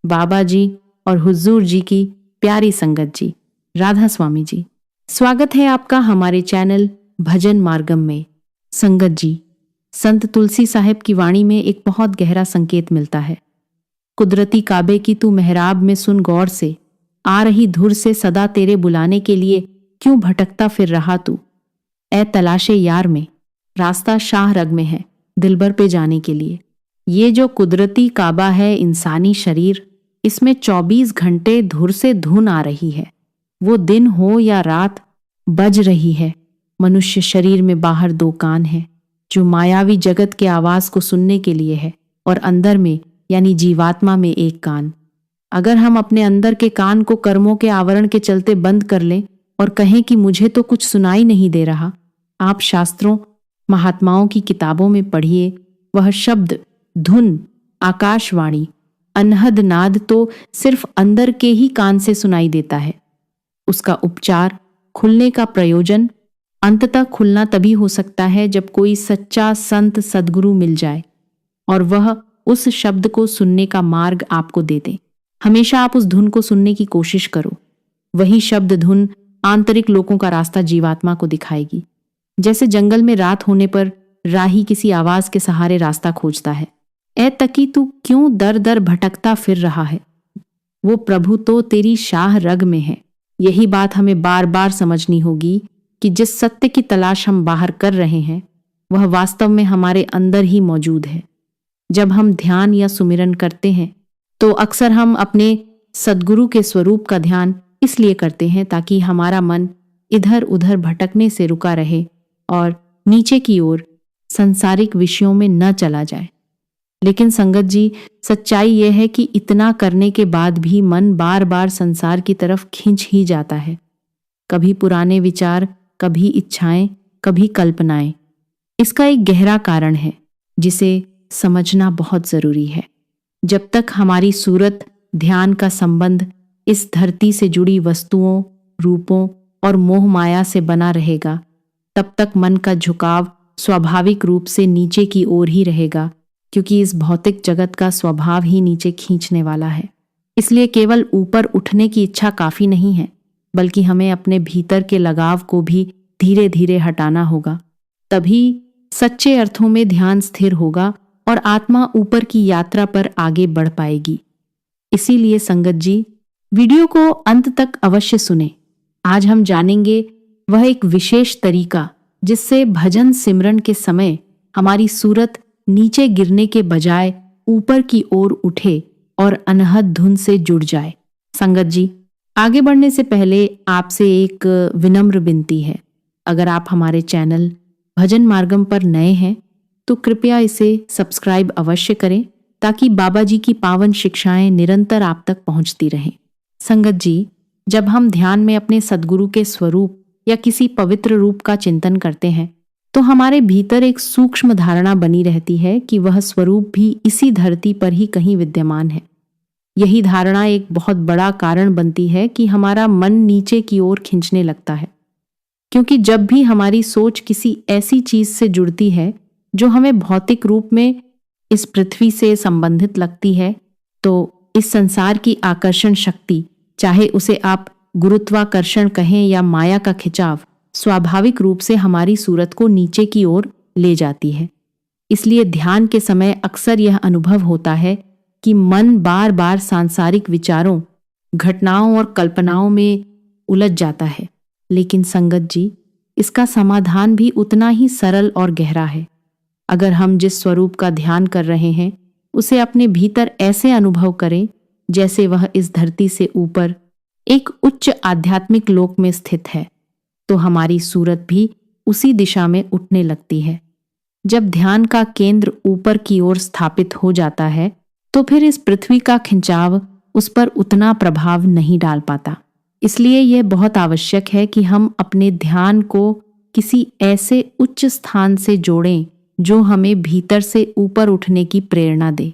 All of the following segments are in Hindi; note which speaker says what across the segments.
Speaker 1: बाबा जी और हुजूर जी की प्यारी संगत जी, राधा स्वामी जी, स्वागत है आपका हमारे चैनल भजन मार्गम में। संगत जी, संत तुलसी साहिब की वाणी में एक बहुत गहरा संकेत मिलता है। कुदरती काबे की तू मेहराब में सुन गौर से, आ रही धुर से सदा तेरे बुलाने के लिए क्यों भटकता फिर रहा तू। ए तलाशे यार में, रास्ता शाह रग में है दिलबर पे जाने के लिए। ये जो कुदरती काबा है इंसानी शरीर, इसमें 24 घंटे धुर से धुन आ रही है। वो दिन हो या रात बज रही है। मनुष्य शरीर में बाहर 2 कान हैं, जो मायावी जगत के आवाज को सुनने के लिए है, और अंदर में यानी जीवात्मा में 1 कान। अगर हम अपने अंदर के कान को कर्मों के आवरण के चलते बंद कर लें और कहें कि मुझे तो कुछ सुनाई नहीं दे रहा, आप शास्त्रों महात्माओं की किताबों में पढ़िए, वह शब्द, धुन, आकाशवाणी, अनहद नाद तो सिर्फ अंदर के ही कान से सुनाई देता है। उसका उपचार, खुलने का प्रयोजन अंततः खुलना तभी हो सकता है जब कोई सच्चा संत सद्गुरु मिल जाए और वह उस शब्द को सुनने का मार्ग आपको दे दे। हमेशा आप उस धुन को सुनने की कोशिश करो। वही शब्द धुन आंतरिक लोगों का रास्ता जीवात्मा को दिखाएगी। जैसे जंगल में रात होने पर राही किसी आवाज के सहारे रास्ता खोजता है। ए तकी, तू क्यों दर दर भटकता फिर रहा है? वो प्रभु तो तेरी शाह रग में है। यही बात हमें बार बार समझनी होगी कि जिस सत्य की तलाश हम बाहर कर रहे हैं, वह वास्तव में हमारे अंदर ही मौजूद है। जब हम ध्यान या सुमिरन करते हैं तो अक्सर हम अपने सद्गुरु के स्वरूप का ध्यान इसलिए करते हैं ताकि हमारा मन इधर उधर भटकने से रुका रहे और नीचे की ओर सांसारिक विषयों में न चला जाए। लेकिन संगत जी, सच्चाई यह है कि इतना करने के बाद भी मन बार बार संसार की तरफ खींच ही जाता है। कभी पुराने विचार, कभी इच्छाएं, कभी कल्पनाएं। इसका एक गहरा कारण है जिसे समझना बहुत जरूरी है। जब तक हमारी सूरत, ध्यान का संबंध इस धरती से जुड़ी वस्तुओं, रूपों और मोह माया से बना रहेगा, तब तक मन का झुकाव स्वाभाविक रूप से नीचे की ओर ही रहेगा, क्योंकि इस भौतिक जगत का स्वभाव ही नीचे खींचने वाला है। इसलिए केवल ऊपर उठने की इच्छा काफी नहीं है, बल्कि हमें अपने भीतर के लगाव को भी धीरे धीरे हटाना होगा। तभी सच्चे अर्थों में ध्यान स्थिर होगा और आत्मा ऊपर की यात्रा पर आगे बढ़ पाएगी। इसीलिए संगत जी, वीडियो को अंत तक अवश्य सुने। आज हम जानेंगे वह एक विशेष तरीका जिससे भजन सिमरन के समय हमारी सूरत नीचे गिरने के बजाय ऊपर की ओर उठे और अनहद धुन से जुड़ जाए। संगत जी, आगे बढ़ने से पहले आपसे एक विनम्र विनती है। अगर आप हमारे चैनल भजन मार्गम पर नए हैं तो कृपया इसे सब्सक्राइब अवश्य करें, ताकि बाबा जी की पावन शिक्षाएं निरंतर आप तक पहुंचती रहें। संगत जी, जब हम ध्यान में अपने सद्गुरु के स्वरूप या किसी पवित्र रूप का चिंतन करते हैं तो हमारे भीतर एक सूक्ष्म धारणा बनी रहती है कि वह स्वरूप भी इसी धरती पर ही कहीं विद्यमान है। यही धारणा एक बहुत बड़ा कारण बनती है कि हमारा मन नीचे की ओर खींचने लगता है, क्योंकि जब भी हमारी सोच किसी ऐसी चीज से जुड़ती है जो हमें भौतिक रूप में इस पृथ्वी से संबंधित लगती है, तो इस संसार की आकर्षण शक्ति, चाहे उसे आप गुरुत्वाकर्षण कहें या माया का खिंचाव, स्वाभाविक रूप से हमारी सूरत को नीचे की ओर ले जाती है। इसलिए ध्यान के समय अक्सर यह अनुभव होता है कि मन बार बार सांसारिक विचारों, घटनाओं और कल्पनाओं में उलझ जाता है। लेकिन संगत जी, इसका समाधान भी उतना ही सरल और गहरा है। अगर हम जिस स्वरूप का ध्यान कर रहे हैं उसे अपने भीतर ऐसे अनुभव करें जैसे वह इस धरती से ऊपर एक उच्च आध्यात्मिक लोक में स्थित है, तो हमारी सूरत भी उसी दिशा में उठने लगती है। जब ध्यान का केंद्र ऊपर की ओर स्थापित हो जाता है तो फिर इस पृथ्वी का खिंचाव उस पर उतना प्रभाव नहीं डाल पाता। इसलिए यह बहुत आवश्यक है कि हम अपने ध्यान को किसी ऐसे उच्च स्थान से जोड़ें जो हमें भीतर से ऊपर उठने की प्रेरणा दे।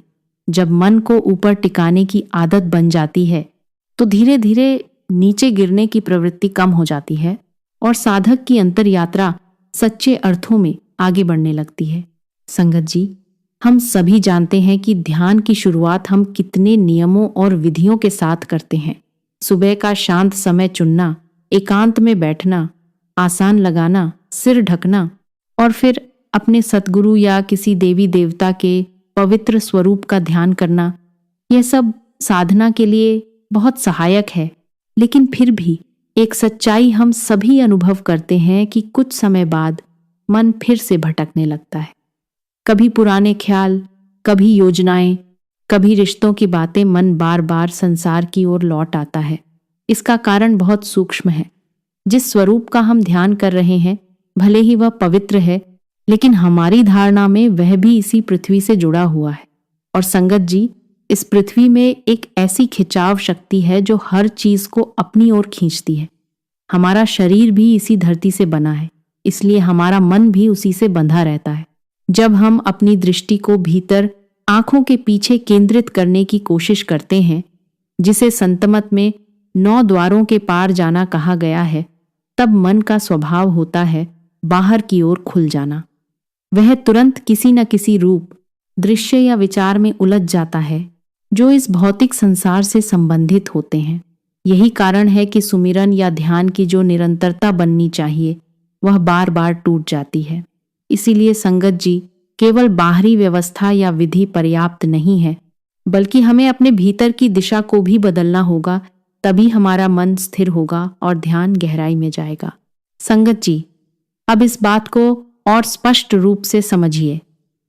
Speaker 1: जब मन को ऊपर टिकाने की आदत बन जाती है तो धीरे धीरे नीचे गिरने की प्रवृत्ति कम हो जाती है और साधक की अंतर यात्रा सच्चे अर्थों में आगे बढ़ने लगती है। संगत जी, हम सभी जानते हैं कि ध्यान की शुरुआत हम कितने नियमों और विधियों के साथ करते हैं। सुबह का शांत समय चुनना, एकांत में बैठना, आसान लगाना, सिर ढकना और फिर अपने सतगुरु या किसी देवी देवता के पवित्र स्वरूप का ध्यान करना, यह सब साधना के लिए बहुत सहायक है। लेकिन फिर भी एक सच्चाई हम सभी अनुभव करते हैं कि कुछ समय बाद मन फिर से भटकने लगता है। कभी पुराने ख्याल, कभी योजनाएं, कभी रिश्तों की बातें, मन बार बार संसार की ओर लौट आता है। इसका कारण बहुत सूक्ष्म है। जिस स्वरूप का हम ध्यान कर रहे हैं, भले ही वह पवित्र है, लेकिन हमारी धारणा में वह भी इसी पृथ्वी से जुड़ा हुआ है। और संगत जी, इस पृथ्वी में एक ऐसी खिंचाव शक्ति है जो हर चीज को अपनी ओर खींचती है। हमारा शरीर भी इसी धरती से बना है, इसलिए हमारा मन भी उसी से बंधा रहता है। जब हम अपनी दृष्टि को भीतर, आंखों के पीछे केंद्रित करने की कोशिश करते हैं, जिसे संतमत में 9 द्वारों के पार जाना कहा गया है, तब मन का स्वभाव होता है बाहर की ओर खुल जाना। वह तुरंत किसी न किसी रूप, दृश्य या विचार में उलझ जाता है जो इस भौतिक संसार से संबंधित होते हैं। यही कारण है कि सुमिरन या ध्यान की जो निरंतरता बननी चाहिए, वह बार बार टूट जाती है। इसीलिए संगत जी, केवल बाहरी व्यवस्था या विधि पर्याप्त नहीं है, बल्कि हमें अपने भीतर की दिशा को भी बदलना होगा। तभी हमारा मन स्थिर होगा और ध्यान गहराई में जाएगा। संगत जी, अब इस बात को और स्पष्ट रूप से समझिए।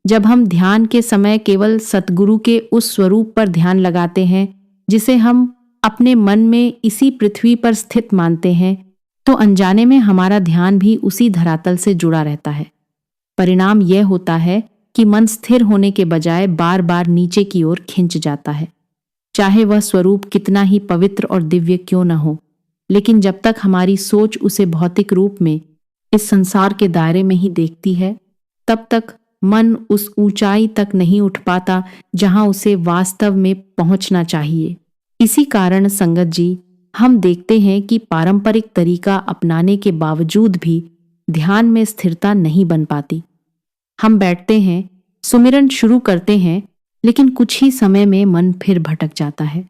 Speaker 1: जब हम ध्यान के समय केवल सतगुरु के उस स्वरूप पर ध्यान लगाते हैं जिसे हम अपने मन में इसी पृथ्वी पर स्थित मानते हैं, तो अनजाने में हमारा ध्यान भी उसी धरातल से जुड़ा रहता है। परिणाम यह होता है कि मन स्थिर होने के बजाय बार बार नीचे की ओर खिंच जाता है। चाहे वह स्वरूप कितना ही पवित्र और दिव्य क्यों न हो, लेकिन जब तक हमारी सोच उसे भौतिक रूप में इस संसार के दायरे में ही देखती है, तब तक मन उस ऊंचाई तक नहीं उठ पाता जहां उसे वास्तव में पहुंचना चाहिए। इसी कारण संगत जी, हम देखते हैं कि पारंपरिक तरीका अपनाने के बावजूद भी ध्यान में स्थिरता नहीं बन पाती। हम बैठते हैं, सुमिरन शुरू करते हैं, लेकिन कुछ ही समय में मन फिर भटक जाता है।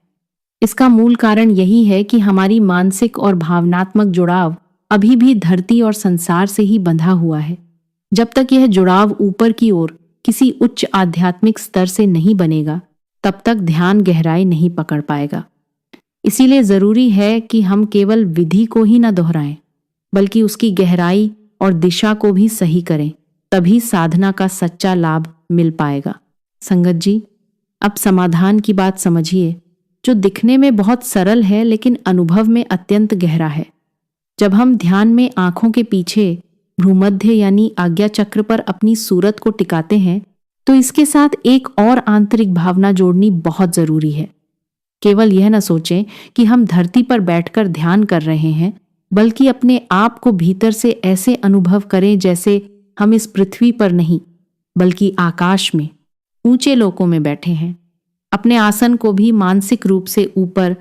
Speaker 1: इसका मूल कारण यही है कि हमारी मानसिक और भावनात्मक जुड़ाव अभी भी धरती और संसार से ही बंधा हुआ है। जब तक यह जुड़ाव ऊपर की ओर किसी उच्च आध्यात्मिक स्तर से नहीं बनेगा, तब तक ध्यान गहराई नहीं पकड़ पाएगा। इसीलिए जरूरी है कि हम केवल विधि को ही न दोहराएं, बल्कि उसकी गहराई और दिशा को भी सही करें। तभी साधना का सच्चा लाभ मिल पाएगा। संगत जी, अब समाधान की बात समझिए, जो दिखने में बहुत सरल है लेकिन अनुभव में अत्यंत गहरा है। जब हम ध्यान में आंखों के पीछे भ्रूमध्य यानी आज्ञा चक्र पर अपनी सूरत को टिकाते हैं, तो इसके साथ एक और आंतरिक भावना जोड़नी बहुत जरूरी है। केवल यह न सोचें कि हम धरती पर बैठकर ध्यान कर रहे हैं, बल्कि अपने आप को भीतर से ऐसे अनुभव करें जैसे हम इस पृथ्वी पर नहीं, बल्कि आकाश में, ऊंचे लोकों में बैठे हैं। अपने आसन को भी मानसिक रूप से ऊपर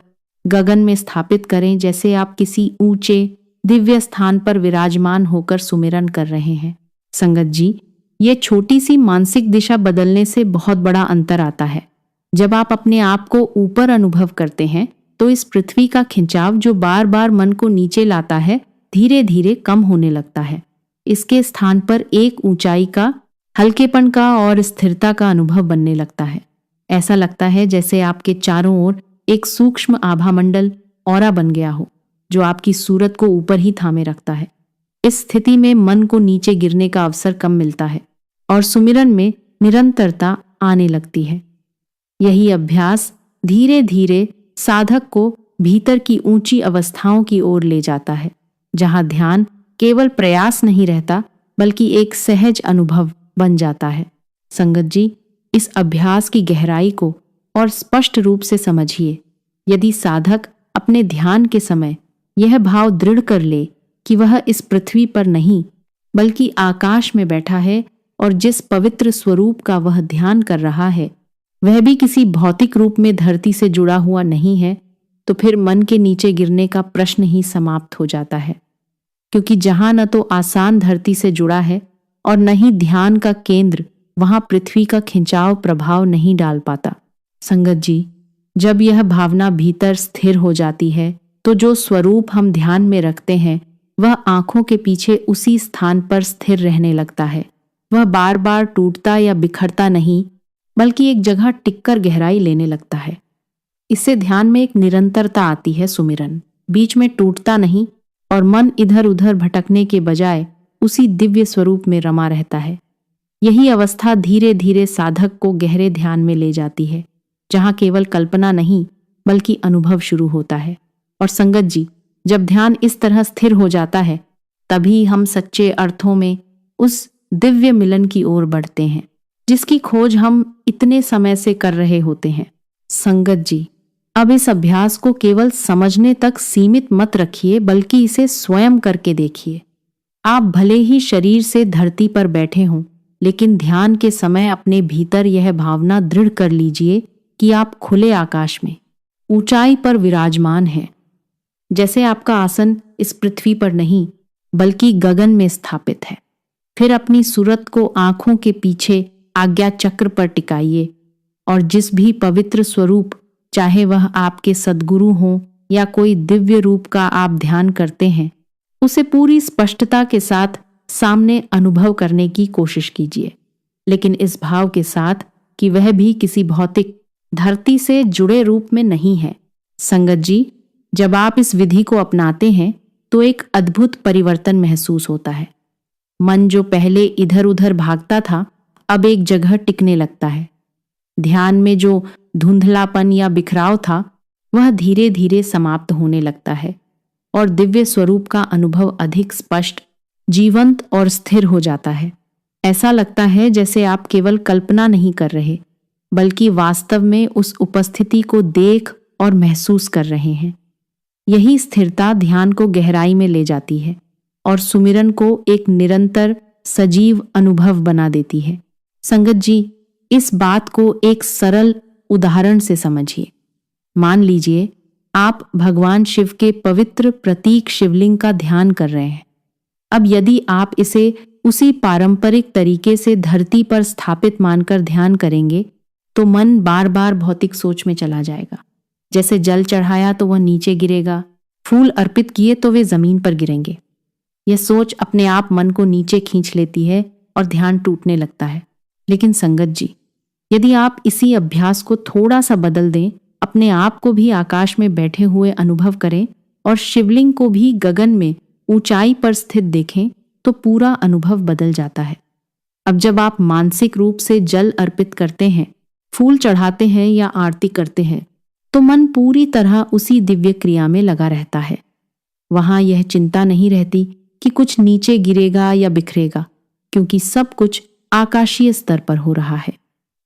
Speaker 1: गगन में स्थापित करें, जैसे आप किसी ऊंचे दिव्य स्थान पर विराजमान होकर सुमिरन कर रहे हैं। संगत जी, ये छोटी सी मानसिक दिशा बदलने से बहुत बड़ा अंतर आता है। जब आप अपने आप को ऊपर अनुभव करते हैं, तो इस पृथ्वी का खिंचाव जो बार बार मन को नीचे लाता है, धीरे धीरे कम होने लगता है। इसके स्थान पर एक ऊंचाई का, हल्केपन का और स्थिरता का अनुभव बनने लगता है। ऐसा लगता है जैसे आपके चारों ओर एक सूक्ष्म आभामंडल ऑरा बन गया हो, जो आपकी सूरत को ऊपर ही थामे रखता है। इस स्थिति में मन को नीचे गिरने का अवसर कम मिलता है और सुमिरन में निरंतरता आने लगती है। यही अभ्यास धीरे धीरे साधक को भीतर की ऊंची अवस्थाओं की ओर ले जाता है, जहां ध्यान केवल प्रयास नहीं रहता, बल्कि एक सहज अनुभव बन जाता है। संगत जी, इस अभ्यास की गहराई को और स्पष्ट रूप से समझिए। यदि साधक अपने ध्यान के समय यह भाव दृढ़ कर ले कि वह इस पृथ्वी पर नहीं, बल्कि आकाश में बैठा है और जिस पवित्र स्वरूप का वह ध्यान कर रहा है, वह भी किसी भौतिक रूप में धरती से जुड़ा हुआ नहीं है, तो फिर मन के नीचे गिरने का प्रश्न ही समाप्त हो जाता है। क्योंकि जहां न तो आसान धरती से जुड़ा है और न ही ध्यान का केंद्र वहां पृथ्वी का खिंचाव प्रभाव नहीं डाल पाता। संगत जी, जब यह भावना भीतर स्थिर हो जाती है तो जो स्वरूप हम ध्यान में रखते हैं वह आंखों के पीछे उसी स्थान पर स्थिर रहने लगता है। वह बार बार टूटता या बिखरता नहीं, बल्कि एक जगह टिककर गहराई लेने लगता है। इससे ध्यान में एक निरंतरता आती है। सुमिरन बीच में टूटता नहीं और मन इधर उधर भटकने के बजाय उसी दिव्य स्वरूप में रमा रहता है। यही अवस्था धीरे धीरे साधक को गहरे ध्यान में ले जाती है, जहां केवल कल्पना नहीं बल्कि अनुभव शुरू होता है। और संगत जी, जब ध्यान इस तरह स्थिर हो जाता है तभी हम सच्चे अर्थों में उस दिव्य मिलन की ओर बढ़ते हैं जिसकी खोज हम इतने समय से कर रहे होते हैं। संगत जी, अब इस अभ्यास को केवल समझने तक सीमित मत रखिए, बल्कि इसे स्वयं करके देखिए। आप भले ही शरीर से धरती पर बैठे हों, लेकिन ध्यान के समय अपने भीतर यह भावना दृढ़ कर लीजिए कि आप खुले आकाश में ऊंचाई पर विराजमान हैं। जैसे आपका आसन इस पृथ्वी पर नहीं बल्कि गगन में स्थापित है। फिर अपनी सूरत को आंखों के पीछे आज्ञा चक्र पर टिकाइए और जिस भी पवित्र स्वरूप, चाहे वह आपके सद्गुरु हों या कोई दिव्य रूप का आप ध्यान करते हैं, उसे पूरी स्पष्टता के साथ सामने अनुभव करने की कोशिश कीजिए, लेकिन इस भाव के साथ कि वह भी किसी भौतिक धरती से जुड़े रूप में नहीं है। संगत जी, जब आप इस विधि को अपनाते हैं तो एक अद्भुत परिवर्तन महसूस होता है। मन जो पहले इधर उधर भागता था अब एक जगह टिकने लगता है। ध्यान में जो धुंधलापन या बिखराव था वह धीरे धीरे समाप्त होने लगता है और दिव्य स्वरूप का अनुभव अधिक स्पष्ट, जीवंत और स्थिर हो जाता है। ऐसा लगता है जैसे आप केवल कल्पना नहीं कर रहे बल्कि वास्तव में उस उपस्थिति को देख और महसूस कर रहे हैं। यही स्थिरता ध्यान को गहराई में ले जाती है और सुमिरन को एक निरंतर सजीव अनुभव बना देती है। संगत जी, इस बात को एक सरल उदाहरण से समझिए। मान लीजिए आप भगवान शिव के पवित्र प्रतीक शिवलिंग का ध्यान कर रहे हैं। अब यदि आप इसे उसी पारंपरिक तरीके से धरती पर स्थापित मानकर ध्यान करेंगे तो मन बार बार भौतिक सोच में चला जाएगा। जैसे जल चढ़ाया तो वह नीचे गिरेगा, फूल अर्पित किए तो वे जमीन पर गिरेंगे। यह सोच अपने आप मन को नीचे खींच लेती है और ध्यान टूटने लगता है। लेकिन संगत जी, यदि आप इसी अभ्यास को थोड़ा सा बदल दें, अपने आप को भी आकाश में बैठे हुए अनुभव करें और शिवलिंग को भी गगन में ऊंचाई पर स्थित देखें, तो पूरा अनुभव बदल जाता है। अब जब आप मानसिक रूप से जल अर्पित करते हैं, फूल चढ़ाते हैं या आरती करते हैं, तो मन पूरी तरह उसी दिव्य क्रिया में लगा रहता है। वहां यह चिंता नहीं रहती कि कुछ नीचे गिरेगा या बिखरेगा, क्योंकि सब कुछ आकाशीय स्तर पर हो रहा है।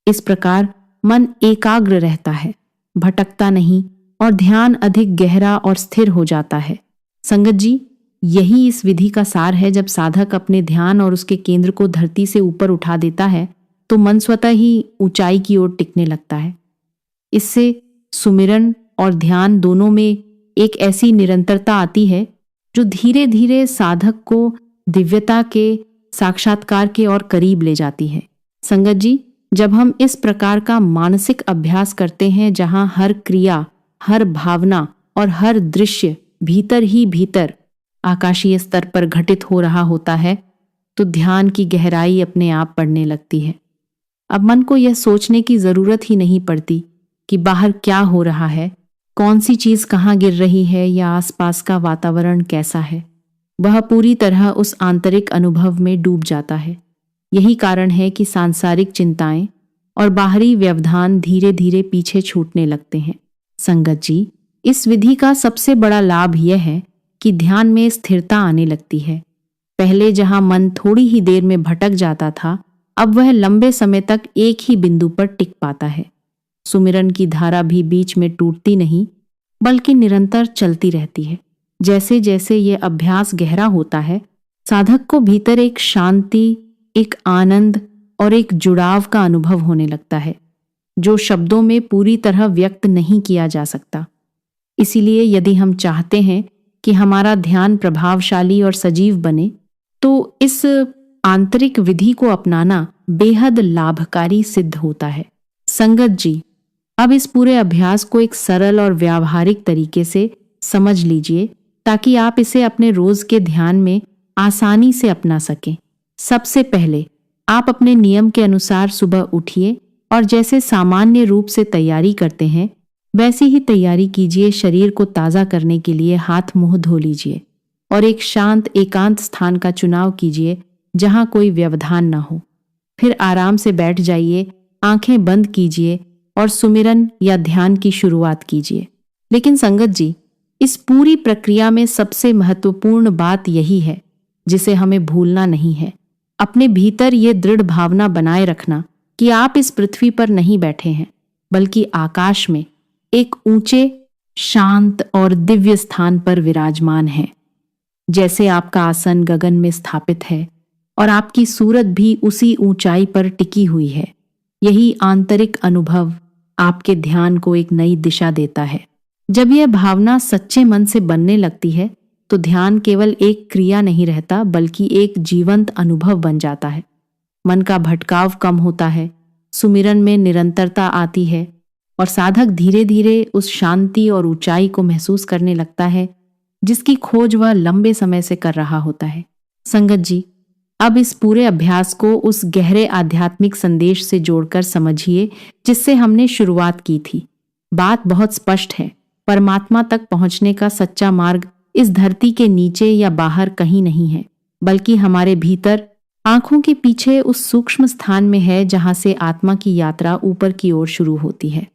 Speaker 1: इस प्रकार मन एकाग्र रहता है, भटकता नहीं और ध्यान अधिक गहरा और स्थिर हो जाता है। संगत जी, यही इस विधि का सार है। जब साधक अपने ध्यान और उसके केंद्र को धरती से ऊपर उठा देता है तो मन स्वतः ही ऊंचाई की ओर टिकने लगता है। इससे सुमिरन और ध्यान दोनों में एक ऐसी निरंतरता आती है जो धीरे धीरे साधक को दिव्यता के साक्षात्कार के और करीब ले जाती है। संगत जी, जब हम इस प्रकार का मानसिक अभ्यास करते हैं जहां हर क्रिया, हर भावना और हर दृश्य भीतर ही भीतर आकाशीय स्तर पर घटित हो रहा होता है, तो ध्यान की गहराई अपने आप बढ़ने लगती है। अब मन को यह सोचने की जरूरत ही नहीं पड़ती कि बाहर क्या हो रहा है, कौन सी चीज कहाँ गिर रही है या आसपास का वातावरण कैसा है। वह पूरी तरह उस आंतरिक अनुभव में डूब जाता है। यही कारण है कि सांसारिक चिंताएं और बाहरी व्यवधान धीरे धीरे पीछे छूटने लगते हैं। संगत जी, इस विधि का सबसे बड़ा लाभ यह है कि ध्यान में स्थिरता आने लगती है। पहले जहां मन थोड़ी ही देर में भटक जाता था, अब वह लंबे समय तक एक ही बिंदु पर टिक पाता है। सुमिरन की धारा भी बीच में टूटती नहीं, बल्कि निरंतर चलती रहती है। जैसे जैसे ये अभ्यास गहरा होता है, साधक को भीतर एक शांति, एक आनंद और एक जुड़ाव का अनुभव होने लगता है, जो शब्दों में पूरी तरह व्यक्त नहीं किया जा सकता। इसीलिए यदि हम चाहते हैं कि हमारा ध्यान प्रभावशाली और सजीव बने, तो इस आंतरिक विधि को अपनाना बेहद लाभकारी सिद्ध होता है। संगत जी, अब इस पूरे अभ्यास को एक सरल और व्यावहारिक तरीके से समझ लीजिए ताकि आप इसे अपने रोज के ध्यान में आसानी से अपना सकें। सबसे पहले आप अपने नियम के अनुसार सुबह उठिए और जैसे सामान्य रूप से तैयारी करते हैं वैसी ही तैयारी कीजिए। शरीर को ताज़ा करने के लिए हाथ मुंह धो लीजिए और एक शांत एकांत स्थान का चुनाव कीजिए जहां कोई व्यवधान न हो। फिर आराम से बैठ जाइए, आंखें बंद कीजिए और सुमिरन या ध्यान की शुरुआत कीजिए। लेकिन संगत जी, इस पूरी प्रक्रिया में सबसे महत्वपूर्ण बात यही है जिसे हमें भूलना नहीं है। अपने भीतर ये दृढ़ भावना बनाए रखना कि आप इस पृथ्वी पर नहीं बैठे हैं बल्कि आकाश में एक ऊंचे, शांत और दिव्य स्थान पर विराजमान हैं। जैसे आपका आसन गगन में स्थापित है और आपकी सूरत भी उसी ऊंचाई पर टिकी हुई है। यही आंतरिक अनुभव आपके ध्यान को एक नई दिशा देता है। जब यह भावना सच्चे मन से बनने लगती है तो ध्यान केवल एक क्रिया नहीं रहता बल्कि एक जीवंत अनुभव बन जाता है। मन का भटकाव कम होता है, सुमिरन में निरंतरता आती है और साधक धीरे धीरे उस शांति और ऊंचाई को महसूस करने लगता है जिसकी खोज वह लंबे समय से कर रहा होता है। संगत जी, अब इस पूरे अभ्यास को उस गहरे आध्यात्मिक संदेश से जोड़कर समझिए जिससे हमने शुरुआत की थी। बात बहुत स्पष्ट है। परमात्मा तक पहुंचने का सच्चा मार्ग इस धरती के नीचे या बाहर कहीं नहीं है बल्कि हमारे भीतर, आंखों के पीछे उस सूक्ष्म स्थान में है जहां से आत्मा की यात्रा ऊपर की ओर शुरू होती है।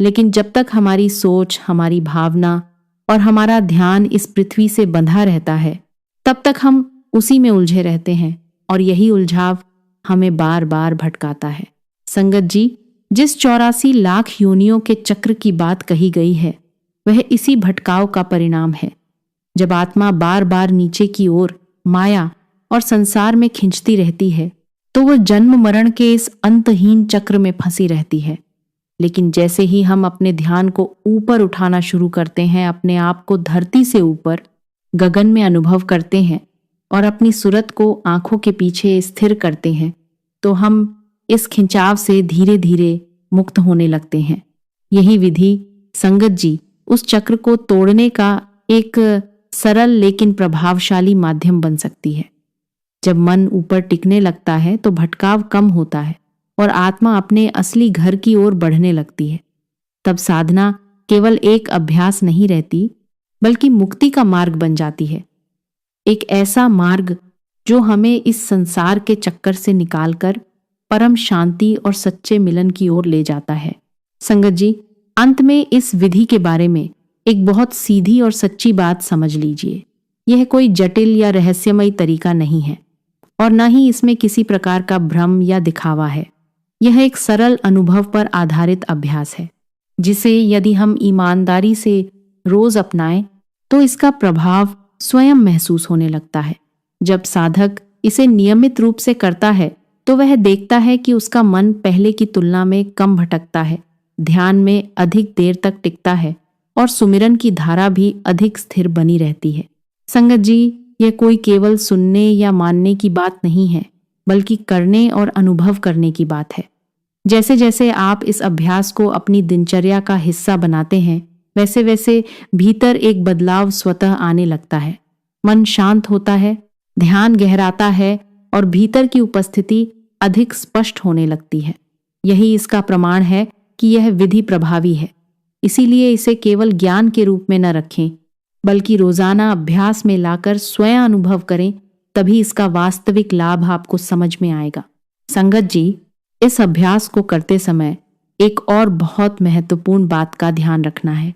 Speaker 1: लेकिन जब तक हमारी सोच, हमारी भावना और हमारा ध्यान इस पृथ्वी से बंधा रहता है तब तक हम उसी में उलझे रहते हैं और यही उलझाव हमें बार बार भटकाता है। संगत जी, जिस 84 लाख योनियों के चक्र की बात कही गई है वह इसी भटकाव का परिणाम है। जब आत्मा बार बार नीचे की ओर माया और संसार में खिंचती रहती है तो वह जन्म मरण के इस अंतहीन चक्र में फंसी रहती है। लेकिन जैसे ही हम अपने ध्यान को ऊपर उठाना शुरू करते हैं, अपने आप को धरती से ऊपर गगन में अनुभव करते हैं और अपनी सूरत को आंखों के पीछे स्थिर करते हैं तो हम इस खिंचाव से धीरे धीरे मुक्त होने लगते हैं। यही विधि संगत जी उस चक्र को तोड़ने का एक सरल लेकिन प्रभावशाली माध्यम बन सकती है। जब मन ऊपर टिकने लगता है तो भटकाव कम होता है और आत्मा अपने असली घर की ओर बढ़ने लगती है। तब साधना केवल एक अभ्यास नहीं रहती बल्कि मुक्ति का मार्ग बन जाती है। एक ऐसा मार्ग जो हमें इस संसार के चक्कर से निकालकर परम शांति और सच्चे मिलन की ओर ले जाता है। संगत जी, अंत में इस विधि के बारे में एक बहुत सीधी और सच्ची बात समझ लीजिए। यह कोई जटिल या रहस्यमय तरीका नहीं है और न ही इसमें किसी प्रकार का भ्रम या दिखावा है। यह एक सरल अनुभव पर आधारित अभ्यास है जिसे यदि हम ईमानदारी से रोज अपनाएं तो इसका प्रभाव स्वयं महसूस होने लगता है। जब साधक इसे नियमित रूप से करता है तो वह देखता है कि उसका मन पहले की तुलना में कम भटकता है, ध्यान में अधिक देर तक टिकता है और सुमिरन की धारा भी अधिक स्थिर बनी रहती है। संगत जी, यह कोई केवल सुनने या मानने की बात नहीं है बल्कि करने और अनुभव करने की बात है। जैसे जैसे आप इस अभ्यास को अपनी दिनचर्या का हिस्सा बनाते हैं वैसे वैसे भीतर एक बदलाव स्वतः आने लगता है। मन शांत होता है, ध्यान गहराता है और भीतर की उपस्थिति अधिक स्पष्ट होने लगती है। यही इसका प्रमाण है कि यह विधि प्रभावी है। इसीलिए इसे केवल ज्ञान के रूप में न रखें बल्कि रोजाना अभ्यास में लाकर स्वयं अनुभव करें, तभी इसका वास्तविक लाभ आपको समझ में आएगा। संगत जी, इस अभ्यास को करते समय एक और बहुत महत्वपूर्ण बात का ध्यान रखना है।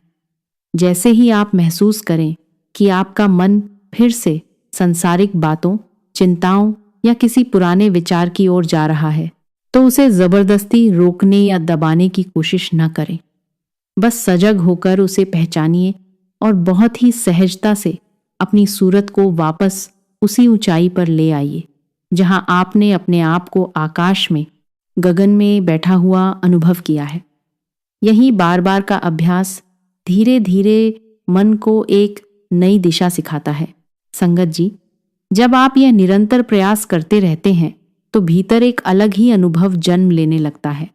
Speaker 1: जैसे ही आप महसूस करें कि आपका मन फिर से सांसारिक बातों, चिंताओं या किसी पुराने विचार की ओर जा रहा है तो उसे जबरदस्ती रोकने या दबाने की कोशिश न करें। बस सजग होकर उसे पहचानिए और बहुत ही सहजता से अपनी सूरत को वापस उसी ऊंचाई पर ले आइए जहां आपने अपने आप को आकाश में, गगन में बैठा हुआ अनुभव किया है। यही बार बार का अभ्यास धीरे धीरे मन को एक नई दिशा सिखाता है। संगत जी, जब आप यह निरंतर प्रयास करते रहते हैं तो भीतर एक अलग ही अनुभव जन्म लेने लगता है।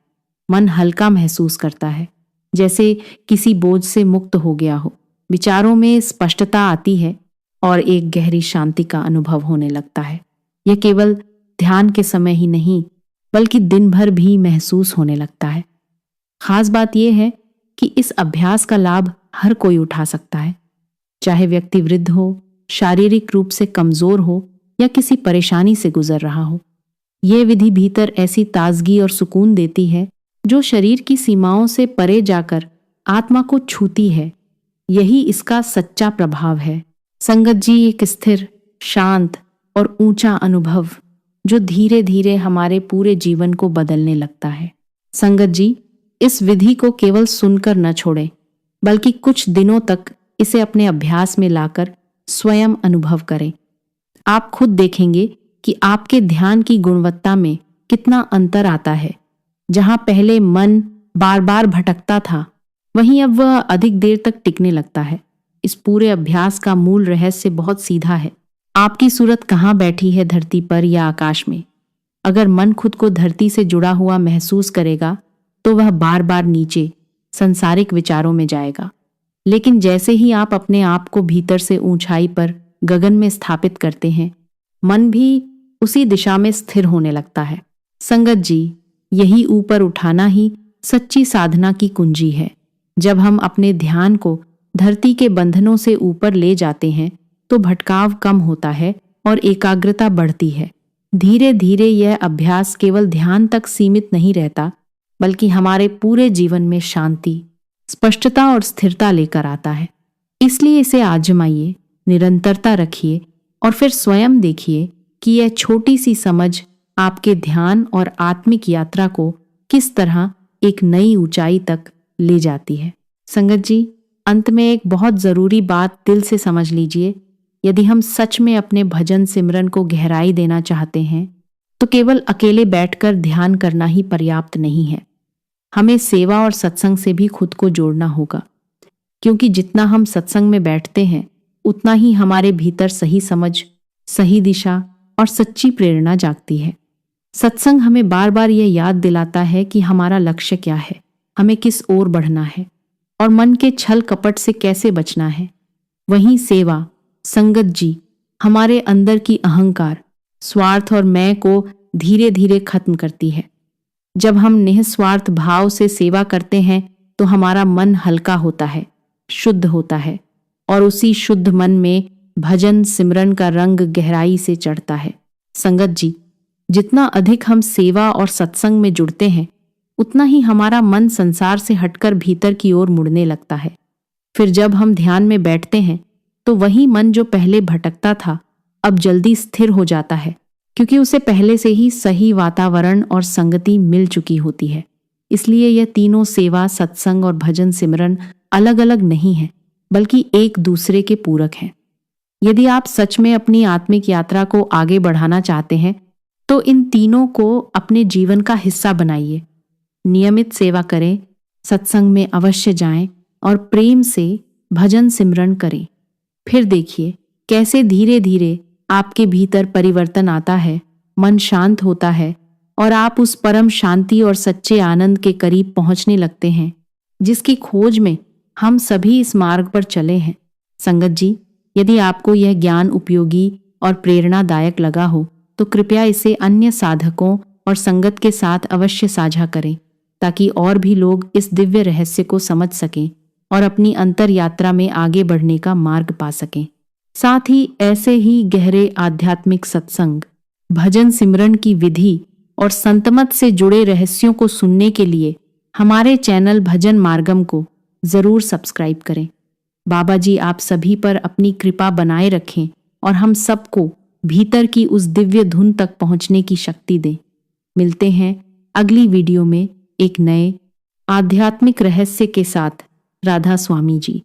Speaker 1: मन हल्का महसूस करता है, जैसे किसी बोझ से मुक्त हो गया हो। विचारों में स्पष्टता आती है और एक गहरी शांति का अनुभव होने लगता है। यह केवल ध्यान के समय ही नहीं बल्कि दिन भर भी महसूस होने लगता है। खास बात यह है कि इस अभ्यास का लाभ हर कोई उठा सकता है, चाहे व्यक्ति वृद्ध हो, शारीरिक रूप से कमजोर हो या किसी परेशानी से गुजर रहा हो। यह विधि भीतर ऐसी ताजगी और सुकून देती है जो शरीर की सीमाओं से परे जाकर आत्मा को छूती है। यही इसका सच्चा प्रभाव है। संगत जी, एक स्थिर, शांत और ऊंचा अनुभव जो धीरे धीरे हमारे पूरे जीवन को बदलने लगता है। संगत जी, इस विधि को केवल सुनकर न छोड़ें, बल्कि कुछ दिनों तक इसे अपने अभ्यास में लाकर स्वयं अनुभव करें। आप खुद देखेंगे कि आपके ध्यान की गुणवत्ता में कितना अंतर आता है। जहां पहले मन बार बार भटकता था, वहीं अब वह अधिक देर तक टिकने लगता है। इस पूरे अभ्यास का मूल रहस्य बहुत सीधा है। आपकी सूरत कहाँ बैठी है, धरती पर या आकाश में? अगर मन खुद को धरती से जुड़ा हुआ महसूस करेगा तो वह बार बार नीचे सांसारिक विचारों में जाएगा। लेकिन जैसे ही आप अपने आप को भीतर से ऊंचाई पर गगन में स्थापित करते हैं, मन भी उसी दिशा में स्थिर होने लगता है। संगत जी, यही ऊपर उठाना ही सच्ची साधना की कुंजी है। जब हम अपने ध्यान को धरती के बंधनों से ऊपर ले जाते हैं तो भटकाव कम होता है और एकाग्रता बढ़ती है। धीरे धीरे यह अभ्यास केवल ध्यान तक सीमित नहीं रहता, बल्कि हमारे पूरे जीवन में शांति, स्पष्टता और स्थिरता लेकर आता है। इसलिए इसे आजमाइए, निरंतरता रखिए और फिर स्वयं देखिए कि यह छोटी सी समझ आपके ध्यान और आत्मिक यात्रा को किस तरह एक नई ऊंचाई तक ले जाती है। संगत जी, अंत में एक बहुत जरूरी बात दिल से समझ लीजिए। यदि हम सच में अपने भजन सिमरन को गहराई देना चाहते हैं तो केवल अकेले बैठकर ध्यान करना ही पर्याप्त नहीं है। हमें सेवा और सत्संग से भी खुद को जोड़ना होगा, क्योंकि जितना हम सत्संग में बैठते हैं उतना ही हमारे भीतर सही समझ, सही दिशा और सच्ची प्रेरणा जागती है। सत्संग हमें बार बार यह याद दिलाता है कि हमारा लक्ष्य क्या है, हमें किस ओर बढ़ना है और मन के छल कपट से कैसे बचना है। वहीं सेवा, संगत जी, हमारे अंदर की अहंकार, स्वार्थ और मैं को धीरे धीरे खत्म करती है। जब हम निस्वार्थ भाव से सेवा करते हैं तो हमारा मन हल्का होता है, शुद्ध होता है और उसी शुद्ध मन में भजन सिमरन का रंग गहराई से चढ़ता है। संगत जी, जितना अधिक हम सेवा और सत्संग में जुड़ते हैं उतना ही हमारा मन संसार से हटकर भीतर की ओर मुड़ने लगता है। फिर जब हम ध्यान में बैठते हैं तो वही मन जो पहले भटकता था अब जल्दी स्थिर हो जाता है, क्योंकि उसे पहले से ही सही वातावरण और संगति मिल चुकी होती है। इसलिए यह तीनों सेवा, सत्संग और भजन सिमरन अलग अलग नहीं है, बल्कि एक दूसरे के पूरक हैं। यदि आप सच में अपनी आत्मिक यात्रा को आगे बढ़ाना चाहते हैं तो इन तीनों को अपने जीवन का हिस्सा बनाइए। नियमित सेवा करें, सत्संग में अवश्य जाएं और प्रेम से भजन सिमरन करें। फिर देखिए कैसे धीरे धीरे आपके भीतर परिवर्तन आता है, मन शांत होता है और आप उस परम शांति और सच्चे आनंद के करीब पहुंचने लगते हैं जिसकी खोज में हम सभी इस मार्ग पर चले हैं। संगत जी, यदि आपको यह ज्ञान उपयोगी और प्रेरणादायक लगा हो तो कृपया इसे अन्य साधकों और संगत के साथ अवश्य साझा करें, ताकि और भी लोग इस दिव्य रहस्य को समझ सकें और अपनी अंतर यात्रा में आगे बढ़ने का मार्ग पा सकें। साथ ही ऐसे ही गहरे आध्यात्मिक सत्संग, भजन सिमरन की विधि और संतमत से जुड़े रहस्यों को सुनने के लिए हमारे चैनल भजन मार्गम को जरूर सब्सक्राइब करें। बाबा जी आप सभी पर अपनी कृपा बनाए रखें और हम सबको भीतर की उस दिव्य धुन तक पहुंचने की शक्ति दें। मिलते हैं अगली वीडियो में एक नए आध्यात्मिक रहस्य के साथ। राधा स्वामी जी।